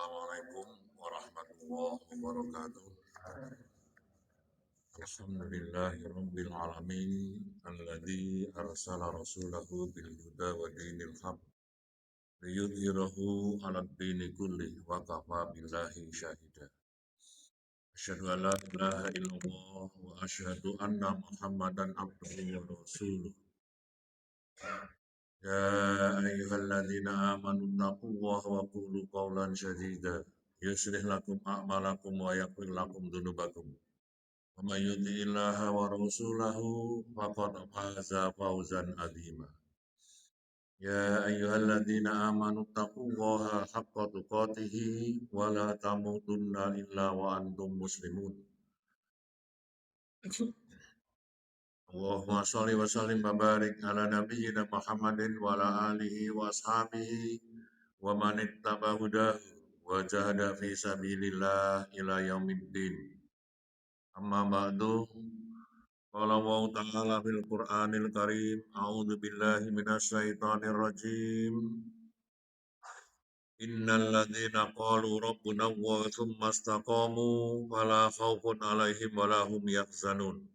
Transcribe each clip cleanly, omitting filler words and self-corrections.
Assalamualaikum warahmatullahi wabarakatuh. Alhamdulillahirabbil alamin alladzi arsala rasulahu bil huda wa dinil haq liyudhhirahu 'alad dini kullih wa kafa billahi syahida. Asyhadu an la ilaha illallah wa asyhadu anna Muhammadan abduhu wa rasuluh. Ya ayyuhalladzina amanu taqullaha wa qulu qawlan sadida yuslih lakum a'malakum wa yaghfir lakum dzunubakum. Wa may yuti'illaha wa rasulahu faqad faza fawzan 'azima. Ya ayyuhalladzina amanu taqullaha haqqa tuqatih wa la tamutunna illa wa antum muslimun. Allahumma shalli wa sallim wa barik ala nabiyyina Muhammadin wa ala alihi wa ashabihi wa man ittaba hudahu wa jahada fi sabilillah ila yaumiddin. Amma ba'du. Qala Allah ta'ala fil Qur'anil Karim, a'udzu billahi minasy syaithanir rajim. Innal ladzina qalu rabbuna Allah tsumma istaqamu fala khaufun 'alaihim wa la hum yahzanun.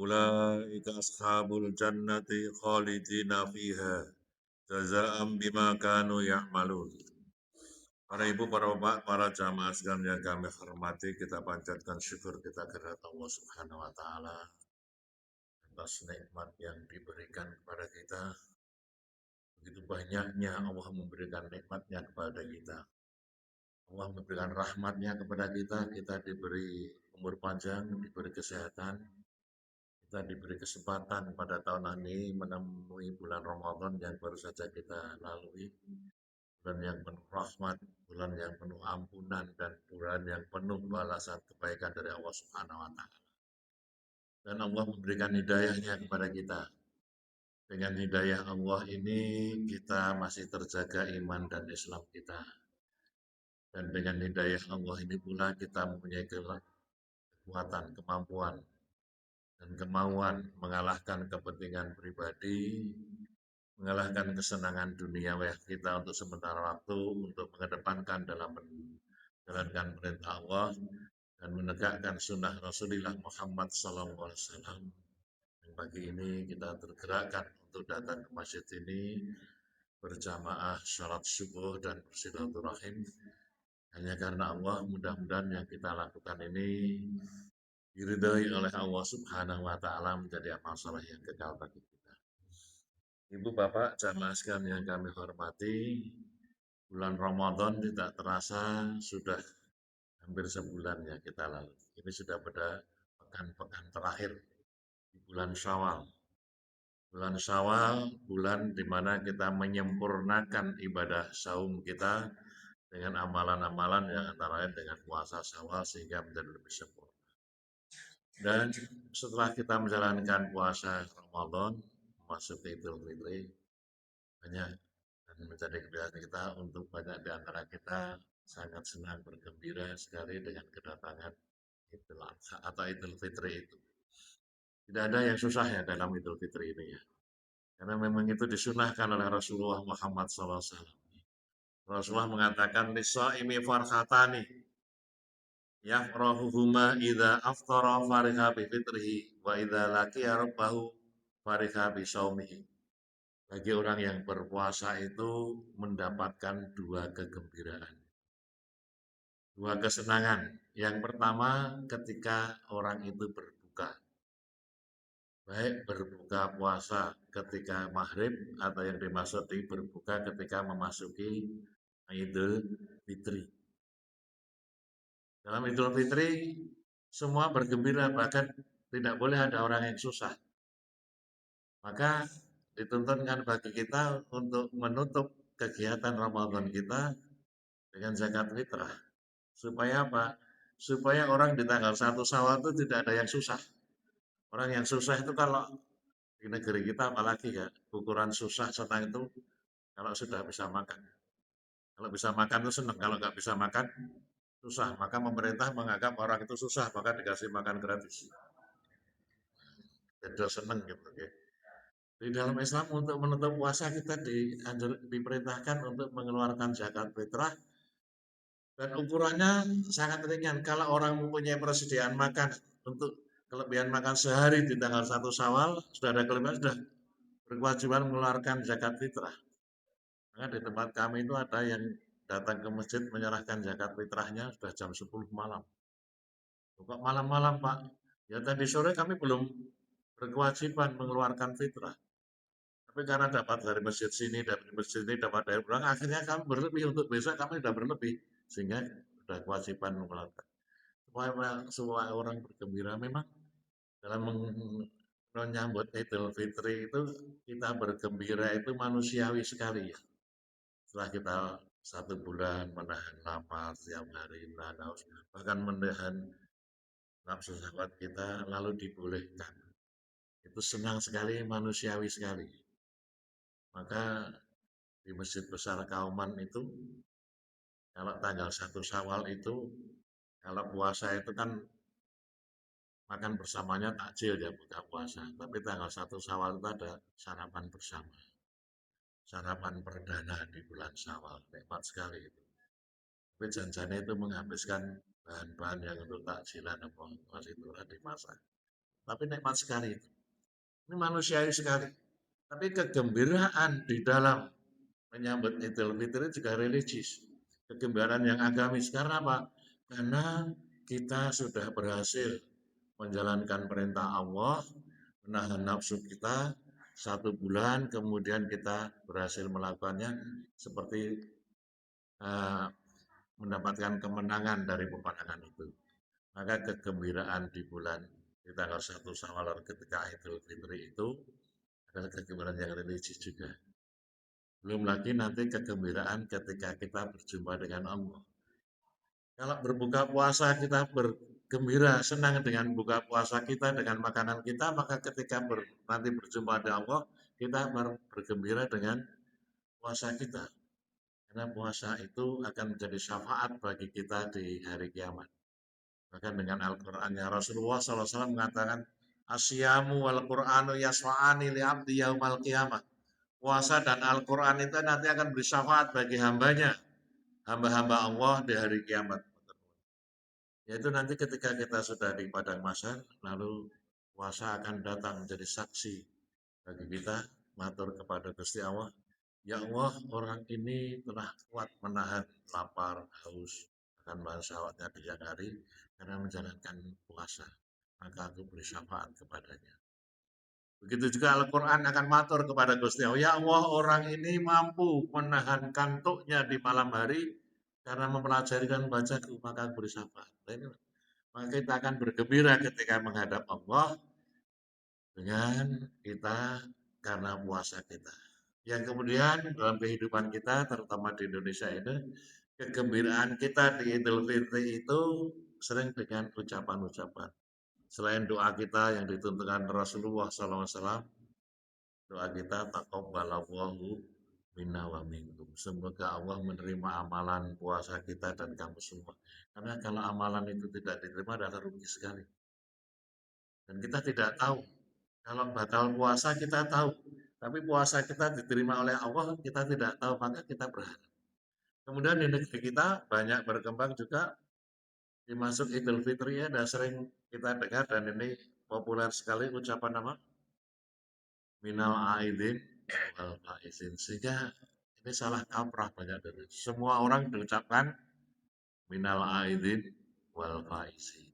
Ulaika ashabul jannati khalidina fiha jazaa'an bima kanu ya'malun. Para ibu, para bapak, para jamaah sekalian yang kami hormati, kita panjatkan syukur kita kepada Allah Subhanahu wa taala atas nikmat yang diberikan kepada kita. Begitu banyaknya Allah memberikan nikmatnya kepada kita. Allah memberikan rahmatnya kepada kita. Kita diberi umur panjang, diberi kesehatan. Kita diberi kesempatan pada tahun ini menemui bulan Ramadan yang baru saja kita lalui. Bulan yang penuh rahmat, bulan yang penuh ampunan, dan bulan yang penuh balasan kebaikan dari Allah Subhanahu wa taala. Dan Allah memberikan hidayahnya kepada kita. Dengan hidayah Allah ini kita masih terjaga iman dan Islam kita. Dan dengan hidayah Allah ini pula kita mempunyai kekuatan, kemampuan, dan kemauan mengalahkan kepentingan pribadi, mengalahkan kesenangan duniawi kita untuk sementara waktu, untuk mengedepankan dalam menjalankan perintah Allah dan menegakkan sunnah Rasulullah Muhammad SAW. Pagi ini kita tergerakkan untuk datang ke masjid ini berjamaah salat subuh dan bersilaturahim hanya karena Allah. Mudah-mudahan yang kita lakukan ini diridhai oleh Allah Subhanahu wa taala menjadi amal saleh yang kekal bagi kita. Ibu bapak jamaah sekalian yang kami hormati, bulan Ramadan tidak terasa sudah hampir sebulan ya kita lalu. Ini sudah pada pekan-pekan terakhir di bulan Syawal. Bulan Syawal, bulan di mana kita menyempurnakan ibadah saum kita dengan amalan-amalan yang antara lain dengan puasa Syawal sehingga menjadi lebih sempurna. Dan setelah kita menjalankan puasa Ramadan, masuk ke Idul Fitri, banyak dan menjadi kebiasaan kita untuk banyak di antara kita sangat senang bergembira sekali dengan kedatangan Idul Adha atau Idul Fitri itu. Tidak ada yang susah ya dalam Idul Fitri ini ya. Karena memang itu disunahkan oleh Rasulullah Muhammad SAW. Rasulullah mengatakan, "Lis-shaimi farhatani, yafrahuhuma idza aftara fariha bi fitrihi wa idza laqiya rabbahu fariha bi shaumihi." Bagi orang yang berpuasa itu mendapatkan dua kegembiraan, dua kesenangan. Yang pertama ketika orang itu berbuka. Baik berbuka puasa ketika maghrib atau yang dimaksud berbuka ketika memasuki Idul Fitri. Dalam Idul Fitri semua bergembira, bahkan tidak boleh ada orang yang susah. Maka dituntunkan bagi kita untuk menutup kegiatan Ramadan kita dengan zakat fitrah. Supaya apa? Supaya orang di tanggal 1 Syawal itu tidak ada yang susah. Orang yang susah itu kalau di negeri kita apalagi ya, ukuran susah senang itu kalau sudah bisa makan. Kalau bisa makan itu senang, kalau nggak bisa makan susah. Maka pemerintah menganggap orang itu susah, maka dikasih makan gratis. Jadi senang gitu. Ya. Di dalam Islam untuk menutup puasa kita diperintahkan untuk mengeluarkan zakat fitrah Dan ukurannya sangat ringan. Kalau orang mempunyai persediaan makan untuk kelebihan makan sehari di tanggal 1 Syawal, sudah ada kelebihan, sudah berkewajiban mengeluarkan zakat fitrah. Maka di tempat kami itu ada yang datang ke masjid menyerahkan zakat fitrahnya sudah jam 10 malam. Kok malam-malam Pak? Ya tadi sore kami belum berkewajiban mengeluarkan fitrah. Tapi karena dapat dari masjid sini, dari masjid ini, dapat dari pulang, akhirnya kami berlebih untuk besok kami sudah berlebih. Sehingga sudah kewajiban mengeluarkan. Supaya orang bergembira memang dalam menyambut Idul Fitri itu kita bergembira itu manusiawi sekali ya. Setelah kita 1 bulan menahan lapar setiap hari, menahan haus, bahkan menahan nafsu syahwat kita lalu dibolehkan. Itu senang sekali, manusiawi sekali. Maka di Masjid Besar Kauman itu kalau tanggal 1 Syawal itu kalau puasa itu kan makan bersamanya takjil ya buka puasa. Tapi tanggal 1 Syawal itu ada sarapan bersama. Sarapan perdana di bulan Syawal. Nikmat sekali itu. Tapi janjinya itu menghabiskan bahan-bahan yang untuk takjilan apa masih itu dimasak. Tapi nikmat sekali itu. Ini manusiawi sekali. Tapi kegembiraan di dalam menyambut Idul Fitri juga religius. Kegembiraan yang agamis. Karena apa? Karena kita sudah berhasil menjalankan perintah Allah, menahan nafsu kita 1 bulan, kemudian kita berhasil melakukannya seperti uh, mendapatkan kemenangan dari peperangan itu. Maka kegembiraan di bulan di tanggal 1 Syawal ketika Idul Fitri itu adalah kegembiraan yang religius juga. Belum lagi nanti kegembiraan ketika kita berjumpa dengan Allah. Kalau berbuka puasa kita bergembira, senang dengan buka puasa kita, dengan makanan kita, maka ketika nanti berjumpa dengan Allah, kita bergembira dengan puasa kita. Karena puasa itu akan menjadi syafaat bagi kita di hari kiamat. Bahkan dengan Al-Qur'annya Rasulullah SAW mengatakan, Asyamu wal Qur'anu yasfa'ani li'abdi yaumal qiyamah. Puasa dan Al-Quran itu nanti akan beri syafaat bagi hambanya, hamba-hamba Allah di hari kiamat. Yaitu nanti ketika kita sudah di padang mahsyar, lalu puasa akan datang menjadi saksi bagi kita, matur kepada Gusti Allah, ya Allah, orang ini telah kuat menahan lapar, haus, akan menahan syahwatnya di siang hari karena menjalankan puasa. Maka aku beri syafaat kepadanya. Begitu juga Al-Quran akan matur kepada Gusti Allah, ya Allah, orang ini mampu menahan kantuknya di malam hari karena mempelajari dan membacaku, maka beri syafaat. Maka kita akan bergembira ketika menghadap Allah dengan kita karena puasa kita. Yang kemudian dalam kehidupan kita, terutama di Indonesia ini, kegembiraan kita di Idul Fitri itu sering dengan ucapan-ucapan. Selain doa kita yang dituntunkan Rasulullah SAW, doa kita taqabbalallahu minna wa minkum. Semoga Allah menerima amalan puasa kita dan kamu semua. Karena kalau amalan itu tidak diterima adalah rugi sekali. Dan kita tidak tahu. Kalau batal puasa kita tahu. Tapi puasa kita diterima oleh Allah kita tidak tahu. Maka kita berharap. Kemudian di negeri kita banyak berkembang juga dimasuk Idul Fitri ya. Dan sering kita dengar dan ini populer sekali ucapan nama minal aidin wal faizin. Sehingga ini salah kaprah banyak dari semua orang diucapkan minal aidin wal faizin.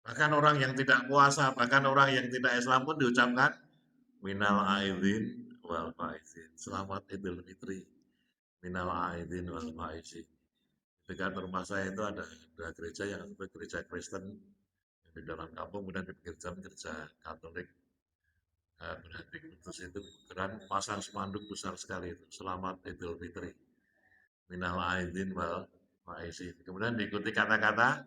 Bahkan orang yang tidak puasa, bahkan orang yang tidak Islam pun diucapkan minal aidin wal faizin. Selamat Idul Fitri. Minal aidin wal faizin. Dekat rumah saya itu ada gereja yang disebut gereja Kristen yang di dalam kampung, kemudian di gereja Katolik berarti kudus itu keren pasang spanduk besar sekali itu. Selamat Idul Fitri. Minal aidin wal faizin. Kemudian diikuti kata-kata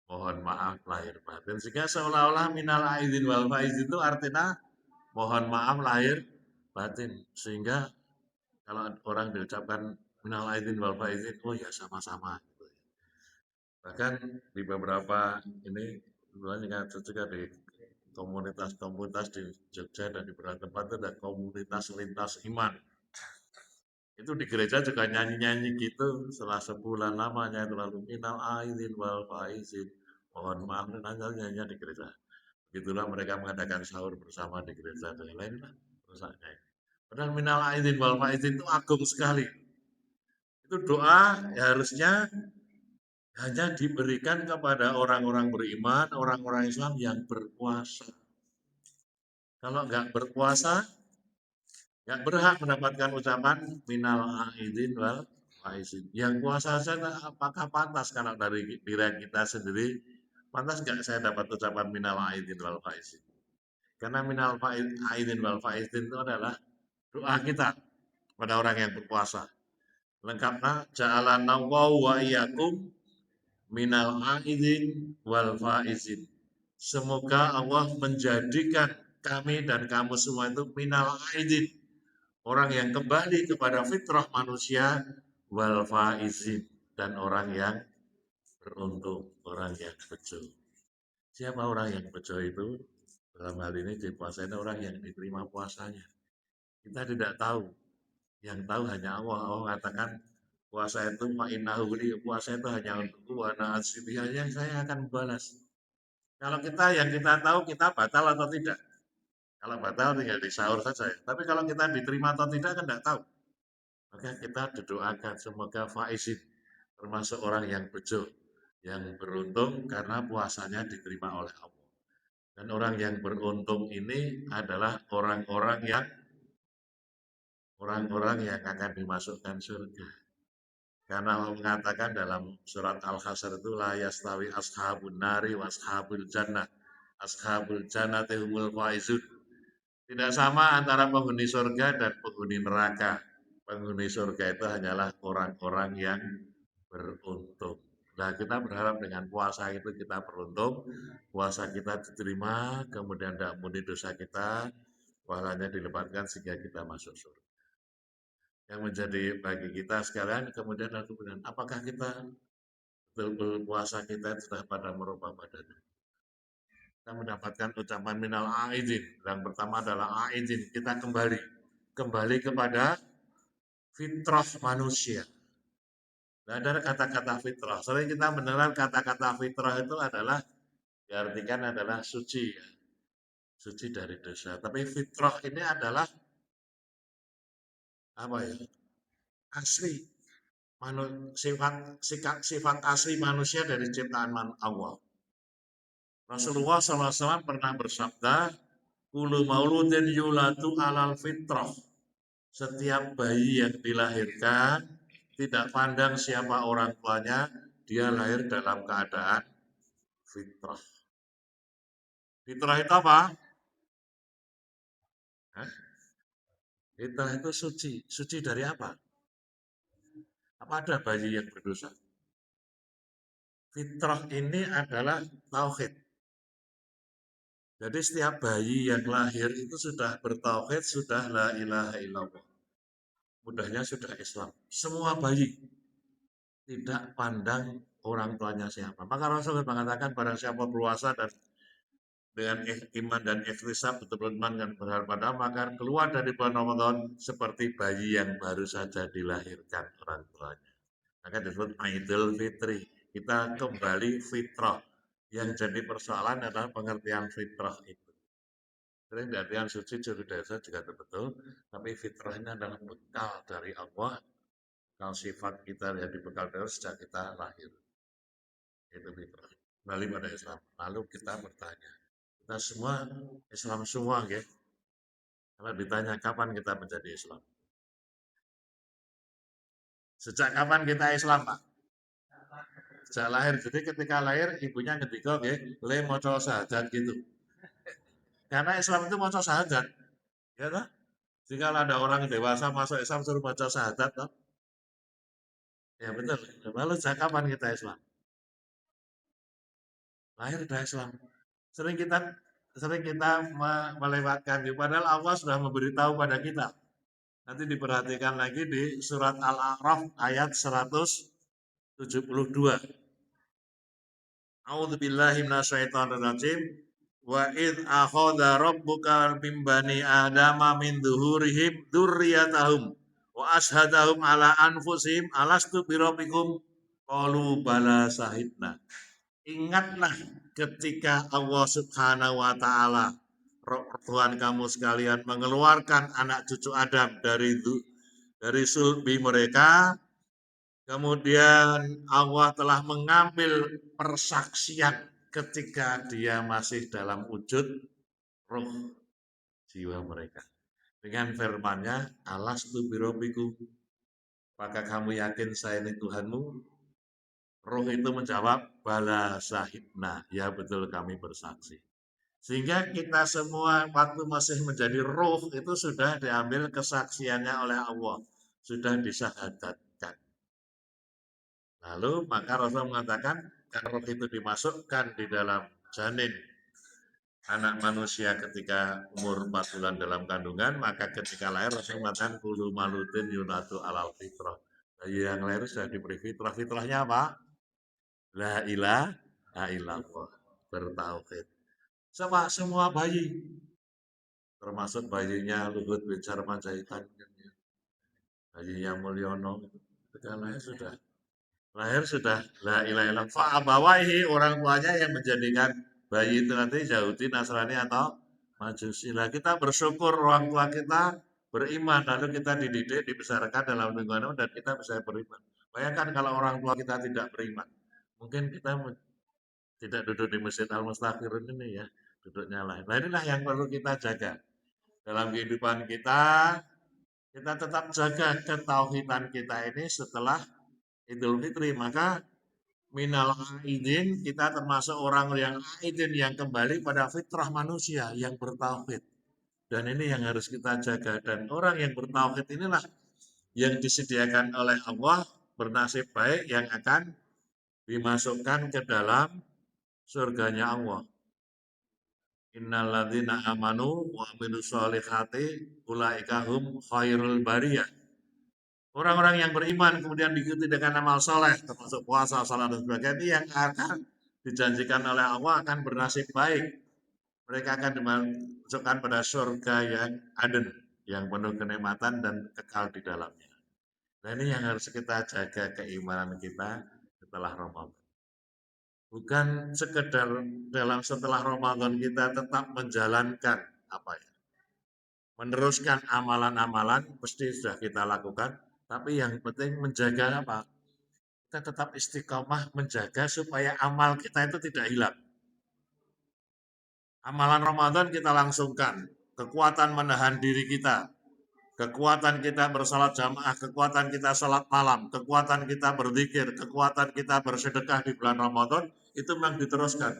mohon maaf lahir batin. Sehingga seolah-olah minal aidin wal faizin itu artinya mohon maaf lahir batin. Sehingga kalau orang diucapkan minal aidin wal faizin, oh ya sama-sama. Bahkan di beberapa ini juga di komunitas-komunitas di Jogja dan di beberapa tempat itu ada komunitas lintas iman. Itu di gereja juga nyanyi-nyanyi gitu setelah sebulan lamanya terlalu minal aidin wal faizin. Mohon maaf dan nyanyi di gereja. Begitulah mereka mengadakan sahur bersama di gereja dan lain-lain lah rusaknya. Padahal minal aidin wal faizin itu agung sekali. Itu doa ya harusnya hanya diberikan kepada orang-orang beriman, orang-orang Islam yang berpuasa. Kalau nggak berpuasa, nggak berhak mendapatkan ucapan minal aidin wal faizin. Yang puasa saja apakah pantas kalau dari diri kita sendiri, pantas nggak saya dapat ucapan minal aidin wal faizin? Karena minal aidin wal faizin itu adalah doa kita pada orang yang berpuasa. Lengkapnya ja'alana wa iyyakum minal aidin wal faizin. Semoga Allah menjadikan kami dan kamu semua itu minal aidin, orang yang kembali kepada fitrah manusia, wal faizin, dan orang yang beruntung, orang yang bejo. Siapa orang yang bejo itu? Dalam hal ini di puasa ini orang yang diterima puasanya. Kita tidak tahu, yang tahu hanya Allah. Allah mengatakan puasa itu ma'innahu li, puasa itu hanya untukku wa na'adzibiya, saya akan balas. Kalau kita yang kita tahu kita batal atau tidak. Kalau batal tinggal disaur saja. Tapi kalau kita diterima atau tidak kan tidak tahu. Maka kita didoakan semoga faizin, termasuk orang yang bejo, yang beruntung karena puasanya diterima oleh Allah. Dan orang yang beruntung ini adalah orang-orang yang akan dimasukkan surga. Karena Allah mengatakan dalam surat Al-Hasyr itu la yastawi ashabun nari wa ashabul jannah. Ashabul jannati humul faizun. Tidak sama antara penghuni surga dan penghuni neraka. Penghuni surga itu hanyalah orang-orang yang beruntung. Nah, kita berharap dengan puasa itu kita beruntung, puasa kita diterima, kemudian tidak murni dosa kita, pahalanya dilepaskan sehingga kita masuk surga. Yang menjadi bagi kita sekalian, kemudian apakah kita betul-betul puasa kita sudah pada merubah badan? Kita mendapatkan ucapan minal aidin. Yang pertama adalah aidin, kita kembali kepada fitrah manusia. Tidak ada kata-kata fitrah. Sering kita mendengar kata-kata fitrah itu adalah diartikan adalah suci, ya. Suci dari dosa. Tapi fitrah ini adalah apa ya? Asli. Sifat asli manusia dari ciptaan Allah. Rasulullah SAW pernah bersabda, "Kullu mauludin yulatu alal fitrah." Setiap bayi yang dilahirkan, tidak pandang siapa orang tuanya, dia lahir dalam keadaan fitrah. Fitrah itu apa? Fitrah itu suci. Suci dari apa? Apa ada bayi yang berdosa? Fitrah ini adalah tauhid. Jadi setiap bayi yang lahir itu sudah bertauhid, sudah la ilaha illallah. Mudahnya sudah Islam. Semua bayi tidak pandang orang tuanya siapa. Maka Rasulullah mengatakan barang siapa puasa dan dengan iman dan ikhtisab betul-betul iman dan berharap pada maka keluar dari bulan Ramadan seperti bayi yang baru saja dilahirkan orang tuanya. Maka disebut Aidul Fitri. Kita kembali fitrah. Yang jadi persoalan adalah pengertian fitrah itu. Sering artian suci dari dosa juga betul, tapi fitrahnya adalah bekal dari Allah. Kalau sifat kita yang dibekal dari sejak kita lahir. Itu fitrah. Kembali pada Islam. Lalu kita bertanya, kita semua Islam semua, ya. Kalau ditanya kapan kita menjadi Islam? Sejak kapan kita Islam, Pak? Sejak lahir. Jadi ketika lahir ibunya ngendika nggih, le maca syahadat gitu. Karena Islam itu maca syahadat. Ya toh? Jika ada orang dewasa masuk Islam suruh baca syahadat toh? Ya betul. Lalu sejak kapan kita Islam? Lahir dari Islam. Sering kita melewatkan, padahal Allah sudah memberitahu pada kita. Nanti diperhatikan lagi di surat Al-A'raf ayat 172. A'udzubillahi minasyaitonirrajim. Wa id akhadha rabbuka min bani adama min dhuhurihim dzurriyyatahum Wa ashadahum ala anfusihim alastu birabbikum qalu bala sahidna. Ingatlah ketika Allah Subhanahu wa taala Tuhan kamu sekalian mengeluarkan anak cucu Adam dari sulbi mereka, kemudian Allah telah mengambil persaksian ketika dia masih dalam wujud roh jiwa mereka. Dengan firman-Nya, alastu birabbikum, apakah kamu yakin saya ini Tuhanmu? Roh itu menjawab, bala sahibna, ya betul kami bersaksi. Sehingga kita semua waktu masih menjadi roh itu sudah diambil kesaksiannya oleh Allah, sudah disyahadatkan. Lalu maka Rasul mengatakan, kan roh itu dimasukkan di dalam janin anak manusia ketika umur 4 bulan dalam kandungan, maka ketika lahir Rasul mengatakan kulu malutin yunatu alal fitrah. Bayi yang lahir sudah diberi fitrah. Fitrahnya apa? La ilaha illallah, bertauhid. Semua bayi, termasuk bayinya Luhut bin Sarpanjaitan, bayinya Mulyono, ketika lahir sudah la ilaha illallah. Fa'abawaihi, orang tuanya yang menjadikan bayi itu nanti Yahudi, Nasrani atau Majusi. Lah kita bersyukur orang tua kita beriman, lalu kita dididik, dibesarkan dalam lingkungan dan kita bisa beriman. Bayangkan kalau orang tua kita tidak beriman, mungkin kita tidak duduk di Masjid Al-Mustaqirun ini ya, duduknya lain. Nah inilah yang perlu kita jaga dalam kehidupan kita. Kita tetap jaga ketauhidan kita ini setelah Idul Fitri. Maka minal aidin, kita termasuk orang yang aidin, yang kembali pada fitrah manusia yang bertauhid. Dan ini yang harus kita jaga. Dan orang yang bertauhid inilah yang disediakan oleh Allah bernasib baik yang akan dimasukkan ke dalam surganya Allah. Innalladzina amanu wa amilus solihati ulaika hum khairul bariyah. Orang-orang yang beriman kemudian diikuti dengan amal soleh, termasuk puasa, salat dan sebagainya, yang akan dijanjikan oleh Allah akan bernasib baik. Mereka akan dimasukkan pada surga yang adem, yang penuh kenikmatan dan kekal di dalamnya. Nah ini yang harus kita jaga keimanan kita setelah Ramadan. Bukan sekedar dalam setelah Ramadan kita tetap menjalankan apa ya, meneruskan amalan-amalan pasti sudah kita lakukan, tapi yang penting menjaga apa? Kita tetap istiqomah menjaga supaya amal kita itu tidak hilang. Amalan Ramadan kita langsungkan, kekuatan menahan diri kita, kekuatan kita bersalat jamaah, kekuatan kita salat malam, kekuatan kita berzikir, kekuatan kita bersedekah di bulan Ramadan, itu memang diteruskan.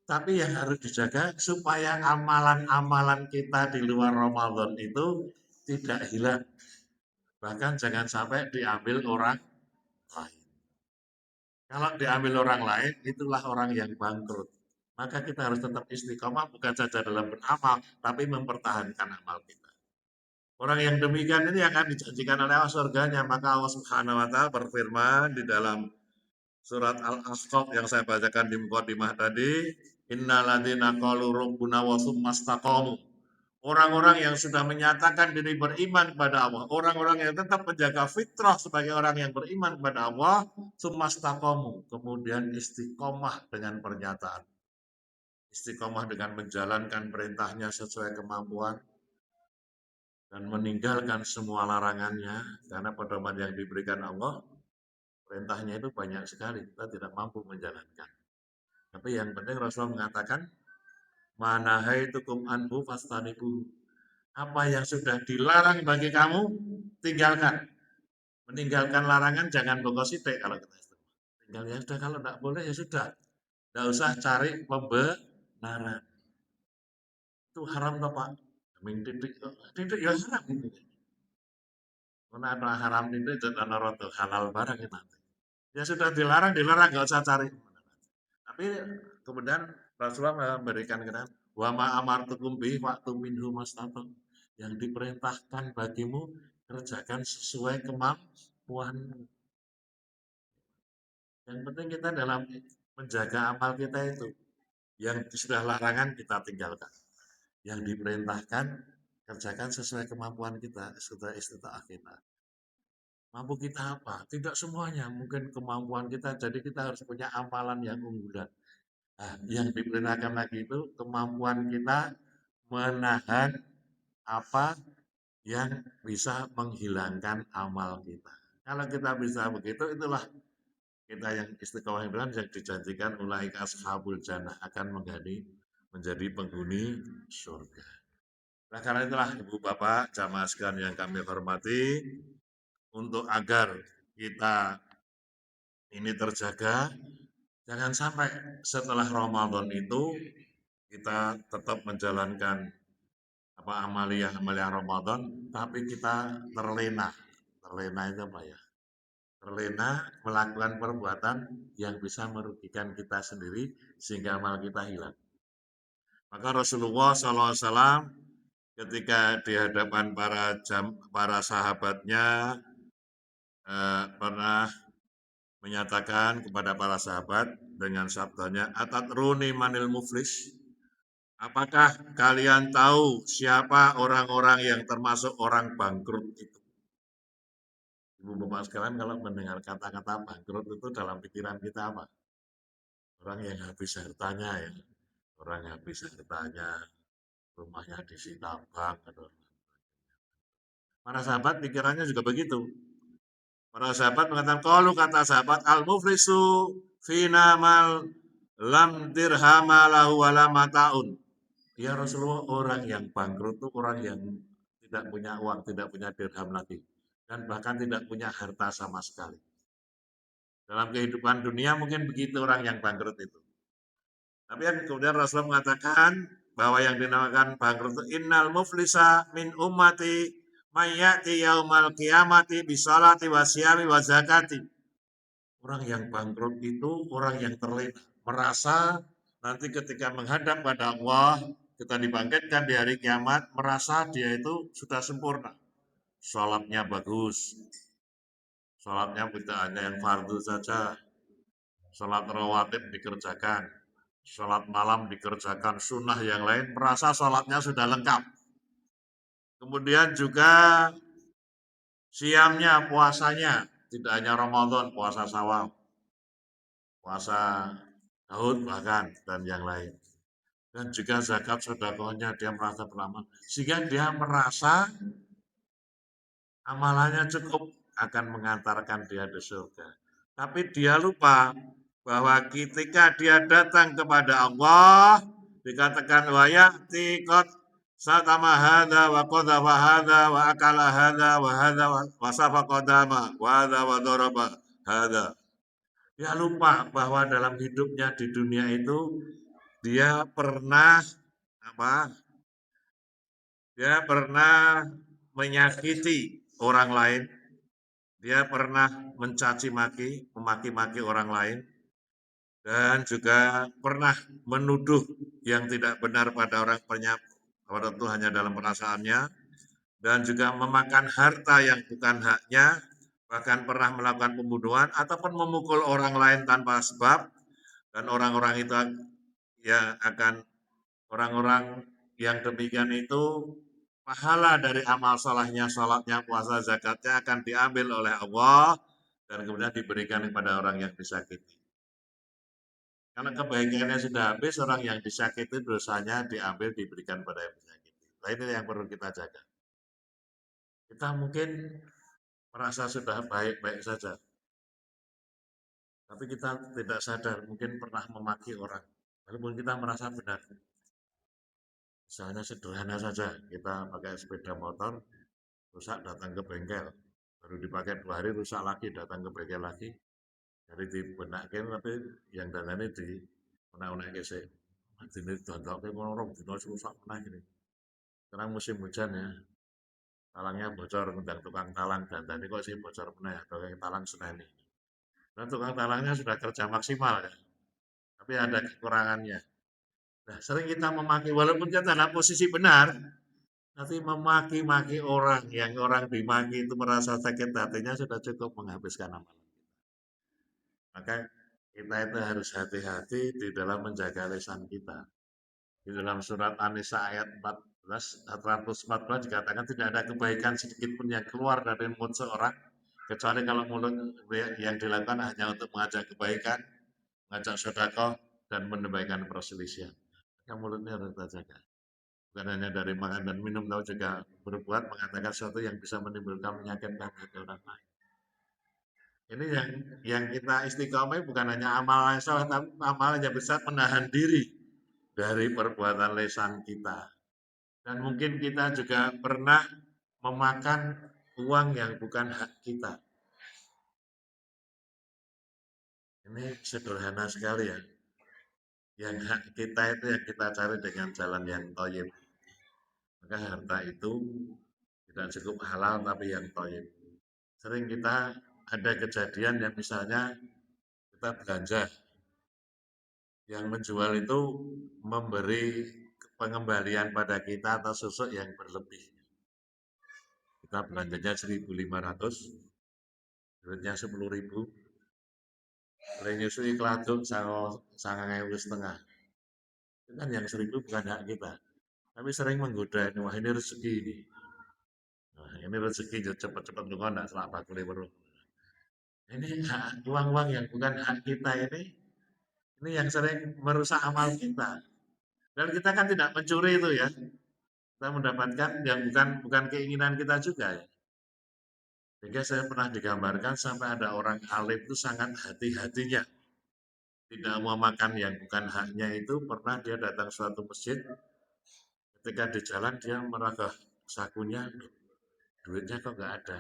Tapi yang harus dijaga supaya amalan-amalan kita di luar Ramadan itu tidak hilang. Bahkan jangan sampai diambil orang lain. Kalau diambil orang lain, itulah orang yang bangkrut. Maka kita harus tetap istiqomah bukan saja dalam beramal, tapi mempertahankan amal kita. Orang yang demikian ini akan dijanjikan oleh Allah surganya. Maka Allah Subhanahu wa taala berfirman di dalam surat Al-Ahqaf yang saya bacakan di mukadimah tadi, innalladzina qalu rabbuna wa tsumastaqamu. Orang-orang yang sudah menyatakan diri beriman kepada Allah, orang-orang yang tetap menjaga fitrah sebagai orang yang beriman kepada Allah, tsumastaqamu, kemudian istiqomah dengan pernyataan. Istiqomah dengan menjalankan perintahnya sesuai kemampuan dan meninggalkan semua larangannya, karena pedoman yang diberikan Allah, perintahnya itu banyak sekali, kita tidak mampu menjalankan. Tapi yang penting Rasulullah mengatakan, manahaitukum anhu fastanibu. Apa yang sudah dilarang bagi kamu, tinggalkan. Meninggalkan larangan jangan bongkos sidik kalau kita istimewa. Tinggal ya sudah, kalau tidak boleh ya sudah. Tidak usah cari pembenaran. Itu haram toh Pak. Titik, titik ya haram. Karena ada haram itu dan roto halal barang itu nanti. Ya sudah dilarang, nggak usah cari. Tapi kemudian Rasulullah memberikan kenal, wa ma amartukum bi waktu minhu mastatun. Yang diperintahkan bagimu kerjakan sesuai kemampuanmu. Yang penting kita dalam menjaga amal kita itu, yang sudah larangan kita tinggalkan, yang diperintahkan kerjakan sesuai kemampuan kita, sesuai istitaah kita. Mampu kita apa? Tidak semuanya, mungkin kemampuan kita, jadi kita harus punya amalan yang unggulan. Nah, yang diperintahkan lagi itu kemampuan kita menahan apa yang bisa menghilangkan amal kita. Kalau kita bisa begitu, itulah kita yang istiqomah yang bilang yang dijanjikan ulaika ashabul jannah akan menjadi penghuni surga. Nah, karena itulah Ibu Bapak jamaah sekalian yang kami hormati, untuk agar kita ini terjaga, jangan sampai setelah Ramadan itu kita tetap menjalankan apa amalia Ramadan, tapi kita terlena. Terlena itu apa ya? Terlena melakukan perbuatan yang bisa merugikan kita sendiri sehingga amal kita hilang. Maka Rasulullah SAW ketika di hadapan para sahabatnya pernah menyatakan kepada para sahabat dengan sabdanya, "Atatruni manil muflis?" Apakah kalian tahu siapa orang-orang yang termasuk orang bangkrut itu? Ibu bapak sekalian, kalau mendengar kata-kata bangkrut itu dalam pikiran kita apa? Orang yang habis hartanya ya, orang yang habis hartanya, rumahnya disita bank. Para sahabat pikirannya juga begitu. Para sahabat mengatakan, kalau kata sahabat, al-muflisu fina mal lam dirhama lahu wala mataun. Ya Rasulullah, orang yang bangkrut itu orang yang tidak punya uang, tidak punya dirham lagi. Dan bahkan tidak punya harta sama sekali. Dalam kehidupan dunia mungkin begitu orang yang bangkrut itu. Tapi yang kemudian Rasulullah mengatakan bahwa yang dinamakan bangkrut itu innal muflisa min ummati mayyati yaumal qiyamati bisalati wasyami wa zakati. Orang yang bangkrut itu orang yang terlena, merasa nanti ketika menghadap pada Allah, kita dibangkitkan di hari kiamat, merasa dia itu sudah sempurna. Sholatnya bagus, sholatnya tidak hanya yang fardu saja, sholat rawatib dikerjakan, sholat malam dikerjakan, sunnah yang lain, merasa sholatnya sudah lengkap. Kemudian juga siamnya, puasanya, tidak hanya Ramadan, puasa Syawal, puasa Daud bahkan, dan yang lain. Dan juga zakat sedekahnya dia merasa beramal. Sehingga dia merasa amalannya cukup akan mengantarkan dia ke surga. Tapi dia lupa bahwa ketika dia datang kepada Allah, dikatakan wa ya'ti qad satama hadza wa qadhafa hadza wa akala hadza wa hadza wa safaqa dama wa hadza wa daraba hadza. Dia lupa bahwa dalam hidupnya di dunia itu dia pernah apa? Dia pernah menyakiti orang lain, dia pernah mencaci maki, memaki-maki orang lain, dan juga pernah menuduh yang tidak benar pada orang banyak, tentu hanya dalam perasaannya, dan juga memakan harta yang bukan haknya, bahkan pernah melakukan pembunuhan ataupun memukul orang lain tanpa sebab, dan orang-orang itu yang akan orang-orang yang demikian itu pahala dari amal salahnya, salatnya, puasa, zakatnya akan diambil oleh Allah dan kemudian diberikan kepada orang yang disakiti. Karena kebaikannya sudah habis, orang yang disakiti dosanya diambil diberikan pada yang disakiti. Nah ini yang perlu kita jaga. Kita mungkin merasa sudah baik-baik saja, tapi kita tidak sadar mungkin pernah memaki orang. Walaupun kita merasa benar. Misalnya sederhana saja, kita pakai sepeda motor, rusak datang ke bengkel, baru dipakai 2 hari rusak lagi, datang ke bengkel lagi, jadi dibenakkan tapi yang danane di unak-unak kese. Jadi dontoke orang dino rusak meneh ini. Sekarang musim hujan ya, talangnya bocor, ngundang tukang talang dan tadi kok sih bocor meneh, tukang talang seneni. Dan tukang talangnya sudah kerja maksimal ya, tapi ada kekurangannya. Nah, sering kita memaki walaupun kita dalam posisi benar, tapi memaki-maki orang yang orang dimaki itu merasa sakit hatinya sudah cukup menghabiskan amal. Maka kita itu harus hati-hati di dalam menjaga lisan kita. Di dalam surat An-Nisa ayat 114 dikatakan tidak ada kebaikan sedikit pun yang keluar dari mulut seorang Kecuali kalau mulut yang dilakukan hanya untuk mengajak kebaikan, mengajak sedekah, dan menambahkan perselisihan. Maka mulutnya harus kita jaga. Bukan hanya dari makan dan minum, tahu juga berbuat mengatakan sesuatu yang bisa menimbulkan menyakitkan hati orang lain. Ini yang kita istiqomah bukan hanya amal yang salah, tapi amal yang bisa menahan diri dari perbuatan lesan kita. Dan mungkin kita juga pernah memakan uang yang bukan hak kita. Ini sederhana sekali ya. Yang hak kita itu yang kita cari dengan jalan yang toyib. Maka harta itu tidak cukup halal tapi yang toyib. Sering kita ada kejadian yang misalnya kita belanja, yang menjual itu memberi pengembalian pada kita atau susuk yang berlebih. Kita belanjanya 1.500, duitnya 10.000, boleh nyusui keladuk sangat setengah. Itu kan yang 1.000 bukan hak kita. Tapi sering menggoda ini, wah ini rezeki ini. Nah, ini rezeki cepat-cepat lu enggak salah bakule weruh. Ini uang-uang yang bukan hak kita ini yang sering merusak amal kita. Dan kita kan tidak mencuri itu ya. Kita mendapatkan yang bukan keinginan kita juga ya. Sehingga saya pernah digambarkan sampai ada orang alim itu sangat hati-hatinya. Tidak mau makan yang bukan haknya itu, pernah dia datang suatu masjid, ketika di jalan dia meragah sakunya, duitnya kok nggak ada.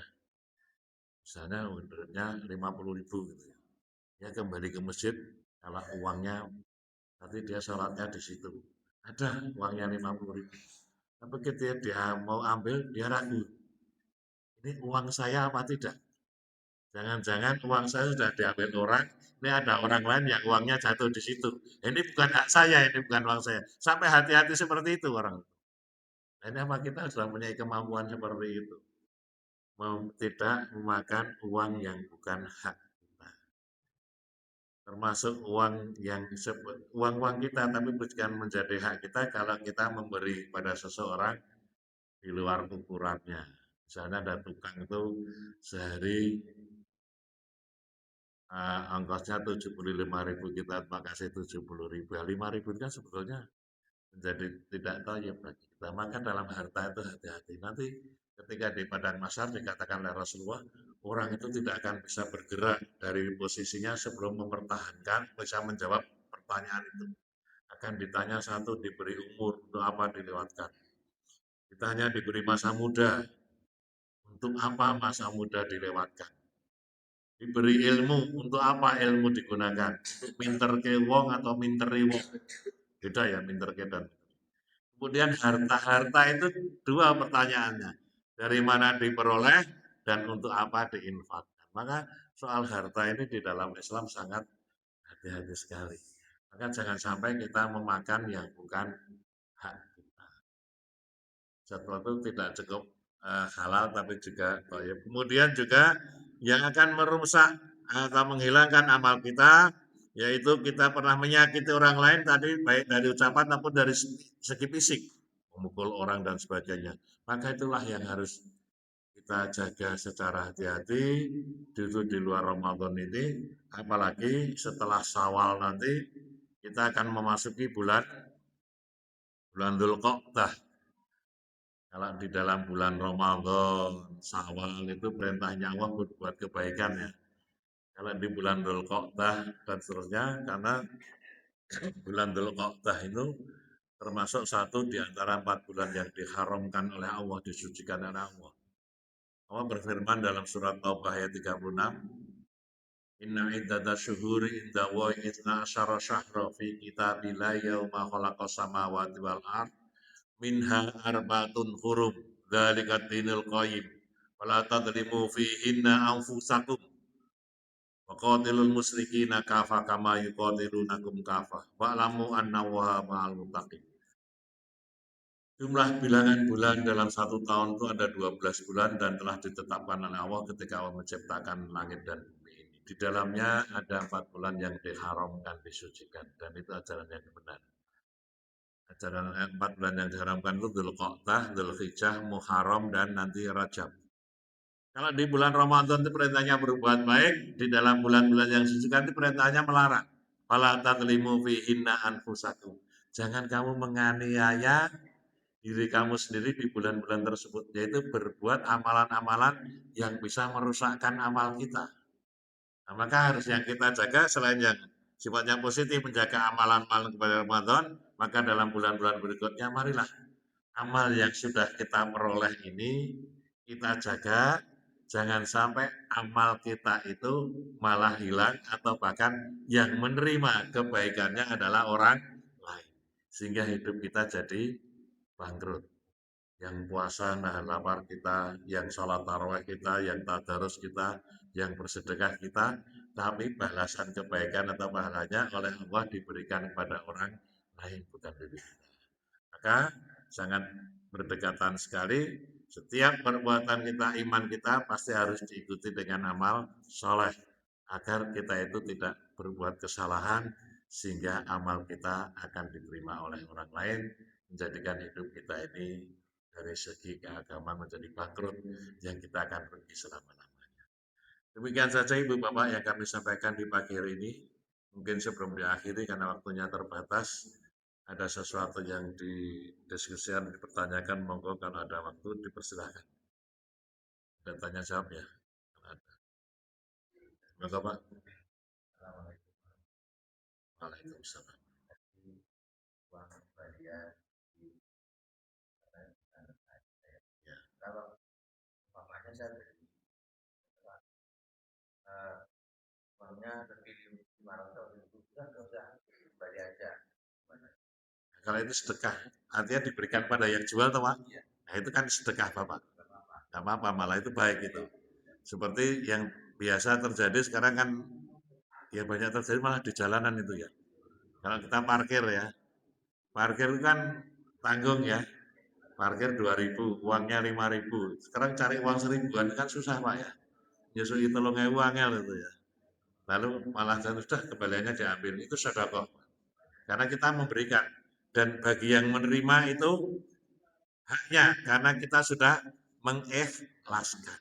Misalnya duitnya 50.000 gitu ya. Dia kembali ke masjid, kalau uangnya, nanti dia sholatnya di situ. Ada uangnya 50.000. Tapi ketika dia mau ambil, dia ragu. Ini uang saya apa tidak? Jangan-jangan uang saya sudah diambil orang, ini ada orang lain yang uangnya jatuh di situ. Ini bukan hak saya, ini bukan uang saya. Sampai hati-hati seperti itu orang. Nah, ini apa kita sudah punya kemampuan seperti itu? Tidak memakan uang yang bukan hak kita. Termasuk uang yang uang-uang kita, tapi bukan menjadi hak kita kalau kita memberi pada seseorang di luar ukurannya. Misalnya ada tukang itu sehari ongkosnya 75.000, kita kasih 70.000, 5.000 kan sebetulnya menjadi tidak toyib bagi kita. Maka dalam harta itu hati-hati. Nanti ketika di padang mahsyar dikatakan oleh Rasulullah, orang itu tidak akan bisa bergerak dari posisinya sebelum mempertahankan bisa menjawab pertanyaan itu. Akan ditanya satu, diberi umur, untuk apa dilewatkan. Ditanya diberi masa muda, untuk apa masa muda dilewatkan. Diberi ilmu, untuk apa ilmu digunakan? Untuk minter ke wong atau minteri wong? Beda ya minter ke dan. Kemudian harta-harta itu dua pertanyaannya. Dari mana diperoleh dan untuk apa diinfakkan. Maka soal harta ini di dalam Islam sangat hati-hati sekali. Maka jangan sampai kita memakan yang bukan hak kita. Sesuatu tidak cukup halal tapi juga baik. Kemudian juga yang akan merusak atau menghilangkan amal kita, yaitu kita pernah menyakiti orang lain tadi baik dari ucapan maupun dari segi fisik, memukul orang dan sebagainya. Maka itulah yang harus kita jaga secara hati-hati di luar Ramadan ini, apalagi setelah Syawal nanti kita akan memasuki bulan Dzulqa'dah. Kalau di dalam bulan Ramadan, Syawal itu perintahnya Allah buat kebaikan ya. Kalau di bulan Dzulqa'dah dan seterusnya, karena bulan Dzulqa'dah itu termasuk satu di antara 4 bulan yang diharamkan oleh Allah, disucikan oleh Allah. Allah berfirman dalam surat Taubah ayat 36, Inna iddata syuhuri inda wa itna asyara syahra fi kitabillahi yauma khalaqas samawati wal ard minha arbaatun hurum dzalika dinul qayyim wala tadrimu fihinna anfusakum wa qatilul musyrikina kafa kama yuqatilunakum kafa wa'lamu anna Allaha ma'al muttaqin. Jumlah bilangan bulan dalam satu tahun itu ada 12 bulan dan telah ditetapkan oleh Allah ketika Allah menciptakan langit dan bumi ini. Di dalamnya ada 4 bulan yang diharamkan, disucikan, dan itu ajaran yang benar. Ajaran 4 bulan yang diharamkan itu Dzulqa'dah, Dzulhijjah, Muharram, dan nanti Rajab. Kalau di bulan Ramadan itu perintahnya berbuat baik, di dalam bulan-bulan yang suci kan itu perintahnya melarang. Fala tadlimu fihinna anfusakum. Jangan kamu menganiaya diri kamu sendiri di bulan-bulan tersebut, yaitu berbuat amalan-amalan yang bisa merusakkan amal kita. Nah, maka harus yang kita jaga selain yang sifatnya positif menjaga amalan-amalan kepada Ramadan, maka dalam bulan-bulan berikutnya marilah amal yang sudah kita peroleh ini kita jaga, jangan sampai amal kita itu malah hilang atau bahkan yang menerima kebaikannya adalah orang lain. Sehingga hidup kita jadi bangkrut. Yang puasa nahan lapar kita, yang sholat tarawih kita, yang tadarus kita, yang bersedekah kita, tapi balasan kebaikan atau pahalanya oleh Allah diberikan kepada orang lain, bukan diri kita. Maka sangat berdekatan sekali. Setiap perbuatan kita, iman kita pasti harus diikuti dengan amal soleh. Agar kita itu tidak berbuat kesalahan sehingga amal kita akan diterima oleh orang lain. Menjadikan hidup kita ini dari segi keagamaan menjadi bangkrut yang kita akan rugi selama-lamanya. Demikian saja Ibu Bapak yang kami sampaikan di pagi hari ini. Mungkin sebelum diakhiri karena waktunya terbatas, ada sesuatu yang didiskusikan, dipertanyakan, monggo kalau ada waktu dipersilahkan. Ada tanya jawab ya? Ada. Monggo Pak. Waalaikumsalam. Ya. Kalau itu sedekah, artinya diberikan pada yang jual atau Pak? Nah itu kan sedekah Bapak. Tidak apa-apa, malah itu baik itu. Seperti yang biasa terjadi sekarang kan, ya banyak terjadi malah di jalanan itu ya. Kalau kita parkir ya, parkir itu kan tanggung ya, parkir 2.000, uangnya 5.000. Sekarang cari uang 1.000-an kan susah Pak ya. Nyusui 3.000 angel itu ya. Lalu malah sudah kembaliannya diambil. Itu sedekah. Karena kita memberikan. Dan bagi yang menerima itu haknya karena kita sudah mengikhlaskan.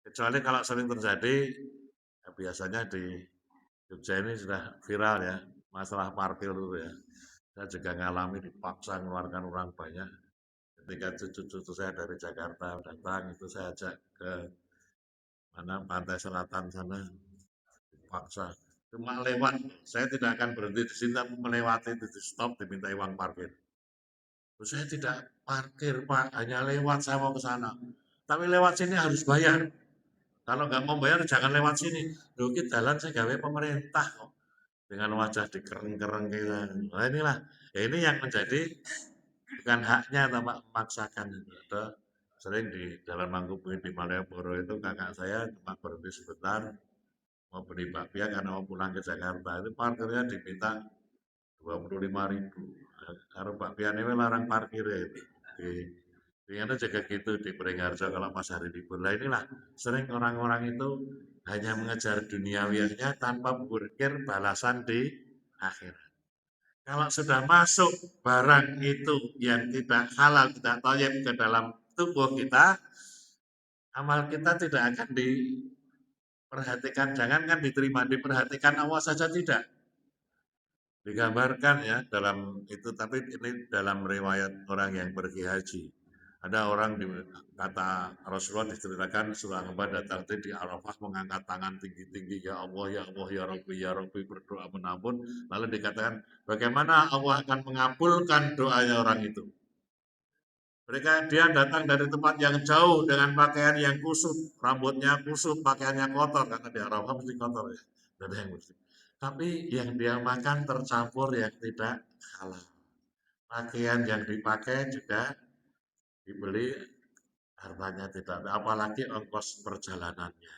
Kecuali kalau sering terjadi, ya biasanya di Jogja ini sudah viral ya, masalah parkir itu ya. Saya juga ngalami dipaksa mengeluarkan uang banyak. Ketika cucu-cucu saya dari Jakarta datang, itu saya ajak ke mana pantai selatan sana, dipaksa. Cuma lewat, saya tidak akan berhenti di sini, tapi melewati itu di stop, diminta uang parkir. Saya tidak parkir Pak, hanya lewat saya mau ke sana. Tapi lewat sini harus bayar. Kalau nggak mau bayar jangan lewat sini. Loh, kita jalan saya gawe pemerintah kok. Dengan wajah dikereng-kereng kita. Nah inilah, ya ini yang menjadi bukan haknya atau memaksakan itu. Ada sering di Jalan Mangkubumi di Malioboro itu kakak saya cuma berhenti sebentar mau beli bakpia karena mau pulang ke Jakarta itu parkirnya diminta 25.000. Karo bakpia ini larang parkir ya itu. Ternyata juga gitu di Beringharjo kalau pas hari libur. Nah inilah sering orang-orang itu hanya mengejar duniawinya tanpa berpikir balasan di akhir. Kalau sudah masuk barang itu yang tidak halal, tidak toyib ke dalam tubuh kita, amal kita tidak akan diperhatikan. Jangankan diterima, diperhatikan Allah saja tidak. Digambarkan ya dalam itu, tapi ini dalam riwayat orang yang pergi haji. Ada orang di kata Rasulullah diceritakan surah Hamba datang di Arafah mengangkat tangan tinggi-tinggi ya Allah ya Rabbi berdoa menampun lalu dikatakan bagaimana Allah akan mengabulkan doanya orang itu. Mereka dia datang dari tempat yang jauh dengan pakaian yang kusut, rambutnya kusut, pakaiannya kotor karena di Arafah mesti kotor ya. Dan yang mesti. Tapi yang dia makan tercampur yang tidak halal. Pakaian yang dipakai juga dibeli hartanya tidak ada, apalagi ongkos perjalanannya.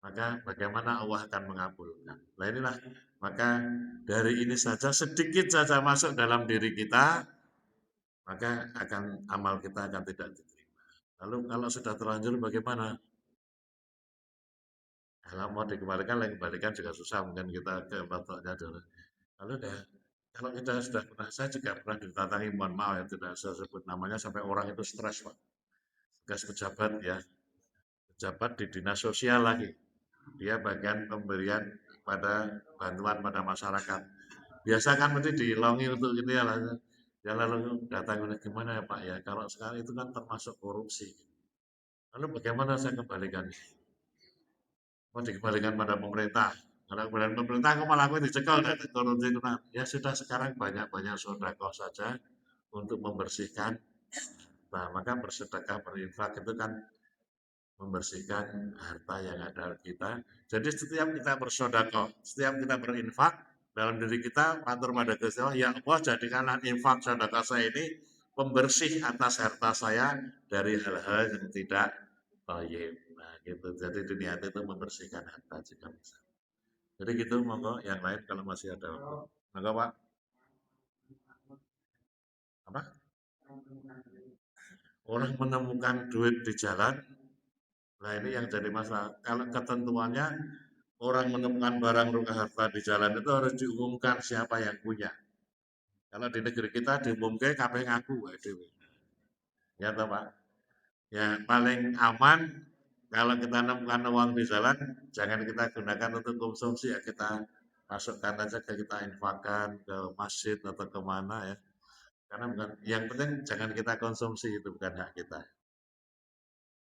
Maka bagaimana Allah akan mengabulkan. Nah inilah, maka dari ini saja sedikit saja masuk dalam diri kita, maka akan amal kita akan tidak diterima. Lalu kalau sudah terlanjur bagaimana? Kalau mau dikembalikan, lain kembalikan juga susah, mungkin kita ke patoknya dulu. Lalu dah, kalau kita sudah pernah, saya juga pernah didatangi, mohon maaf ya, tidak saya sebut namanya, sampai orang itu stres Pak. Tugas pejabat ya, pejabat di dinas sosial lagi. Dia bagian pemberian pada bantuan pada masyarakat. Biasa kan mesti dilongi untuk gitu ya lah. Ya lalu datang gimana ya Pak ya, kalau sekarang itu kan termasuk korupsi. Lalu bagaimana saya kembalikan? Mau dikembalikan pada pemerintah. Kalau kemudian pemerintah kok malah aku dicekal dan korupsi itu. Nah, ya sudah sekarang banyak-banyak sedekah saja untuk membersihkan. Nah, maka bersedekah berinfak itu kan membersihkan harta yang ada kita. Jadi setiap kita bersedekah, setiap kita berinfak dalam diri kita matur pada Gusti Allah, ya Allah jadikanlah infak sedekah saya ini pembersih atas harta saya dari hal-hal yang tidak thayyib. Nah, gitu. Jadi niat itu membersihkan harta jika bisa. Jadi gitu, monggo yang lain kalau masih ada waktu. Monggo Pak. Apa? Orang menemukan duit di jalan. Nah ini yang jadi masalah. Kalau ketentuannya orang menemukan barang rupa harta di jalan itu harus diumumkan siapa yang punya. Kalau di negeri kita diumumkan kabeh ngaku waduh. Ya toh Pak. Ya paling aman kalau kita menemukan uang di jalan jangan kita gunakan untuk konsumsi ya kita masukkan aja ke kita infakkan ke masjid atau kemana ya. Karena bukan yang penting jangan kita konsumsi itu bukan hak kita.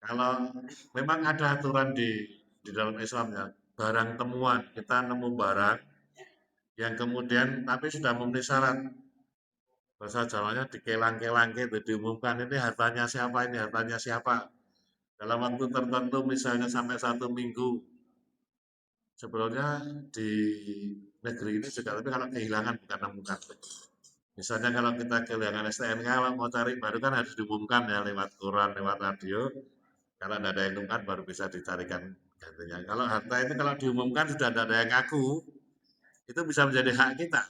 Kalau memang ada aturan di dalam Islam ya, barang temuan, kita nemu barang yang kemudian tapi sudah memenuhi syarat. Bahasa Jawanya dikelang-kelang itu diumumkan ini hartanya siapa. Dalam waktu tertentu misalnya sampai 1 minggu. Sebelumnya di negeri ini juga, tapi kalau kehilangan bukan nemukan. Misalnya kalau kita kehilangan STNK, kalau mau cari baru kan harus diumumkan ya lewat koran, lewat radio. Kalau tidak ada yang diumumkan baru bisa dicarikan gantinya. Kalau harta itu kalau diumumkan sudah tidak ada yang ngaku, itu bisa menjadi hak kita.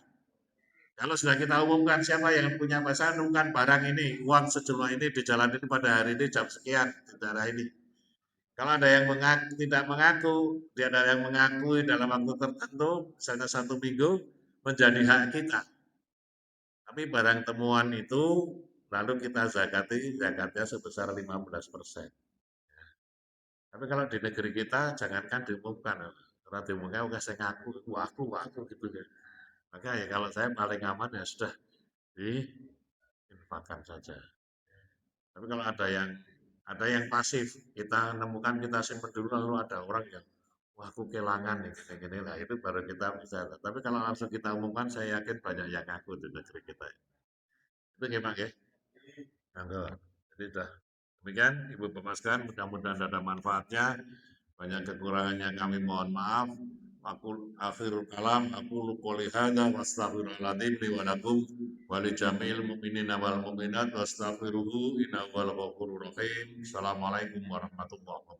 Kalau sudah kita umumkan siapa yang punya masa umumkan barang ini, uang sejumlah ini di jalan ini pada hari ini jam sekian di daerah ini. Kalau ada yang mengaku, tidak mengaku, dia ada yang mengakui dalam waktu tertentu, misalnya 1 minggu, menjadi hak kita. Tapi barang temuan itu lalu kita zakati, zakatnya sebesar 15%. Tapi kalau di negeri kita jangankan diumumkan, karena diumumkan udah saya ngaku, aku gitu ya. Maka ya kalau saya paling aman ya sudah diinfakkan saja. Tapi kalau ada yang pasif, kita nemukan kita simpan dulu lalu ada orang yang wah aku kehilangan nih gini-gini lah itu baru kita bisa. Tapi kalau langsung kita umumkan saya yakin banyak yang ngaku di negeri kita. Itu gimana ya? Monggo. Jadi sudah demikian Ibu Pemaskan, mudah-mudahan ada manfaatnya. Banyak kekurangannya kami mohon maaf. Aku akhirul kalam, aku qouli hadza wa astaghfirullahaladzim li wa lakum wa li jamil mu'minina wal mu'minat wa astaghfiruhu innahu wal ghafurur rahim. Assalamualaikum warahmatullahi wabarakatuh.